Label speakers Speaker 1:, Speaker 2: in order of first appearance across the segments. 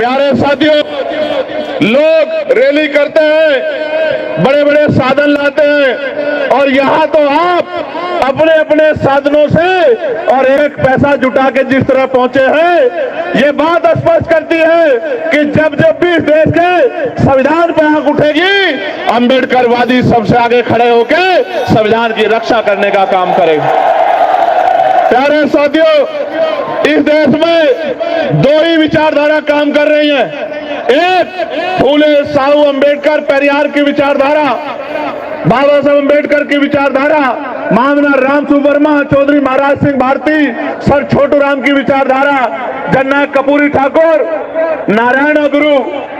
Speaker 1: प्यारे साथियों, लोग रैली करते हैं, बड़े बड़े साधन लाते हैं और यहाँ तो आप अपने अपने साधनों से और एक पैसा जुटा के जिस तरह पहुंचे हैं, ये बात स्पष्ट करती है कि जब जब भी इस देश के संविधान पर आंख उठेगी, अंबेडकरवादी सबसे आगे खड़े होकर संविधान की रक्षा करने का काम करेंगे। प्यारे साथियों, इस देश में दो ही विचारधारा काम कर रही है। एक फूले साहू अंबेडकर पेरियार की विचारधारा, बाबा साहब अंबेडकर की विचारधारा, महामना राम सुवर्मा, चौधरी महाराज सिंह भारती, सर छोटू राम की विचारधारा, जननायक कपूरी ठाकुर, नारायण गुरु,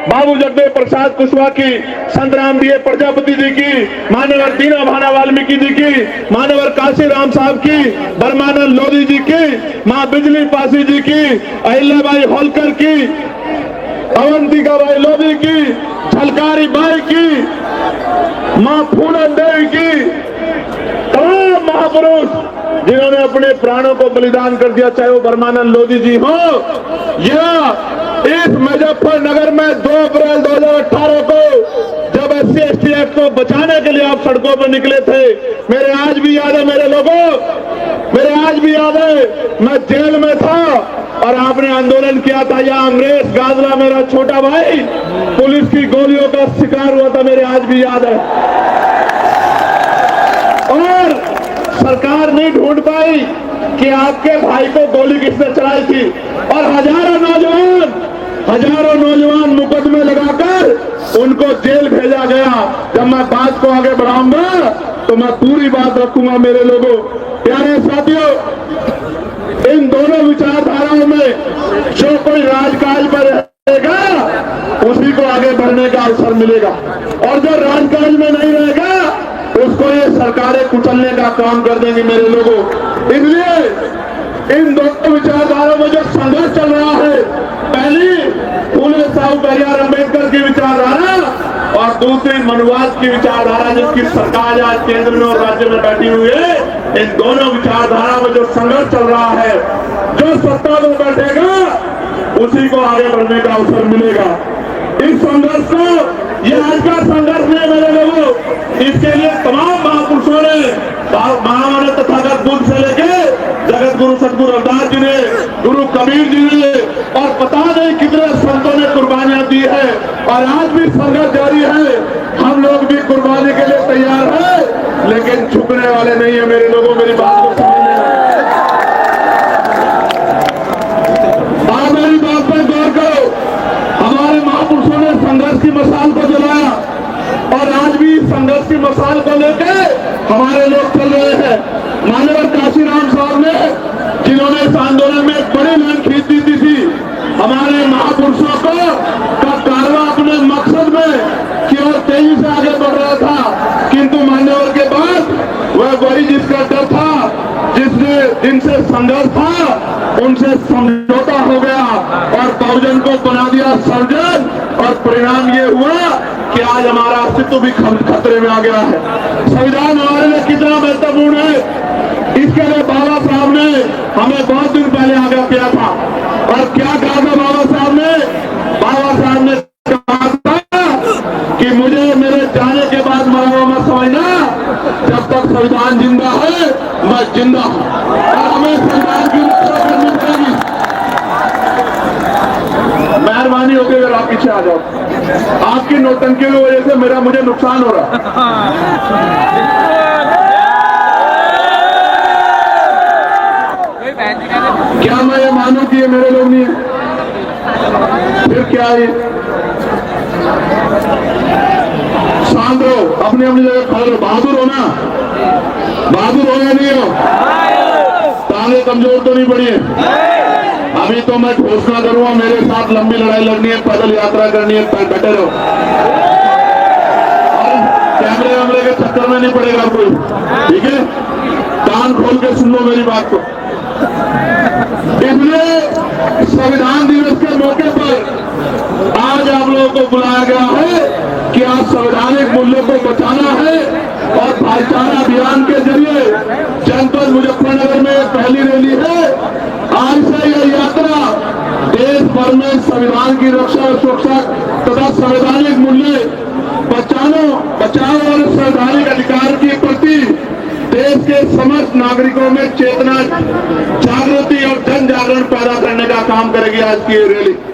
Speaker 1: बाबू जगदेव प्रसाद कुशवाहा की, संत रामदिये प्रजापति जी की, मान्यवर दीना भाना वाल्मीकि जी की, मान्यवर काशी राम साहब की, ब्रह्मानंद लोधी जी की, मां बिजली पासी जी की, अहिल्याबाई होलकर की, अवंतिका बाई लोधी की, झलकारी बाई की, मां फूलन देवी की, तमाम महापुरुष जिन्होंने अपने प्राणों को बलिदान कर दिया, चाहे वो ब्रह्मानंद लोधी जी हो या इस मुजफ्फरनगर में 2 अप्रैल 2018 को जब SC/ST एक्ट को बचाने के लिए आप सड़कों पर निकले थे, मेरे आज भी याद है, मेरे लोगों, मेरे आज भी याद है, मैं जेल में था और आपने आंदोलन किया था। यहाँ अमरेश गाजला, मेरा छोटा भाई, पुलिस की गोलियों का शिकार हुआ था, मेरे आज भी याद है। और सरकार नहीं ढूंढ पाई कि आपके भाई को गोली किसने चलाई थी और हजारों नौजवान मुकदमे लगाकर उनको जेल भेजा गया। जब मैं बात को आगे बढ़ाऊंगा तो मैं पूरी बात रखूंगा। मेरे लोगों, प्यारे साथियों, इन दोनों विचारधाराओं में जो कोई राजकाज पर रहेगा उसी को आगे बढ़ने का अवसर मिलेगा और जो राजकाज में नहीं रहेगा उसको ये सरकारें कुचलने का काम कर देंगी। मेरे लोगों, इसलिए इन दोनों विचारधाराओं में जो संघर्ष चल रहा है, पहली फूले साहू पेरियार अंबेडकर की विचारधारा और दूसरी मनुवाद की विचारधारा, जिसकी सरकार आज केंद्र में और राज्य में बैठी हुई है, इन दोनों विचारधारा में जो संघर्ष चल रहा है, जो सत्ता में बैठेगा उसी को आगे बढ़ने का अवसर मिलेगा। इस संघर्ष को, ये आज का संघर्ष नहीं मेरे लोगों, इसके लिए तमाम महापुरुषों ने, महामानव तथागत बुद्ध से लेके जगत गुरु सतगुरु रविदास जी ने, गुरु कबीर जी ने और पता नहीं कितने संतों ने कुर्बानियां दी है और आज भी संघर्ष जारी है। हम लोग भी कुर्बानी के लिए तैयार हैं, लेकिन झुकने वाले नहीं है। मेरे लोगों, मेरी बात को समझने, आप मेरी बात पर गौर करो। हमारे महापुरुषों ने संघर्ष की मशाल को जलाया और आज भी संघर्ष की मशाल को लेकर हमारे लोग चल रहे हैं। मान्यवर काशी राम साहब ने, जिन्होंने इस आंदोलन में एक बड़ी लाइन खींच दी थी, हमारे महापुरुषों को का कारवा अपने मकसद में की ओर तेजी से आगे बढ़ रहा था, किंतु मान्यवर के बाद वह वही जिसका डर था, जिनसे संघर्ष था, उनसे समझौता हो गया और बहुजन को बना दिया सर्जन और परिणाम ये हुआ कि आज हमारा अस्तित्व भी खतरे में आ गया है। संविधान हमारे लिए कितना महत्वपूर्ण है, इसके लिए बाबा साहब ने हमें बहुत दिन पहले आगाह किया था और क्या कहा था बाबा साहब ने? बाबा साहब ने कहा था कि मुझे मेरे जाने के बाद मरो मत समझना, जब तक संविधान जिंदा है मैं जिंदा हूं और हमें संविधान की रक्षा करनी पड़ेगी। मेहरबानी होगी अगर आप पीछे आ जाओ, आपकी नौटंकी की वजह से मुझे नुकसान हो रहा है। क्या मैं ये मानूं कि ये मेरे लोग नहीं है? फिर क्या है? शांत रहो, अपनी अपनी जगह खड़े रहो, बहादुर हो ना, बहादुर हो या नहीं हो? ताले कमजोर तो नहीं पड़ी है। अभी तो मैं घोषणा करूंगा, मेरे साथ लंबी लड़ाई लड़नी है, पैदल यात्रा करनी है, बैठे रहो और कैमरे वैमरे के चक्कर में नहीं पड़ेगा कोई, ठीक है? कान खोल के सुन लो मेरी बात को। इसलिए संविधान दिवस के मौके पर आज आप लोगों को बुलाया गया है कि आज संवैधानिक मूल्यों को बचाना है और भाईचारा अभियान के जरिए जनपद मुजफ्फरनगर में पहली रैली है। आज से यह यात्रा देश भर जीवन में संविधान की रक्षा और सुरक्षा तथा संवैधानिक मूल्य बचाव और संवैधानिक अधिकार के प्रति देश के समस्त नागरिकों में चेतना, जागृति और जन जागरण पैदा करने का काम करेगी आज की ये रैली।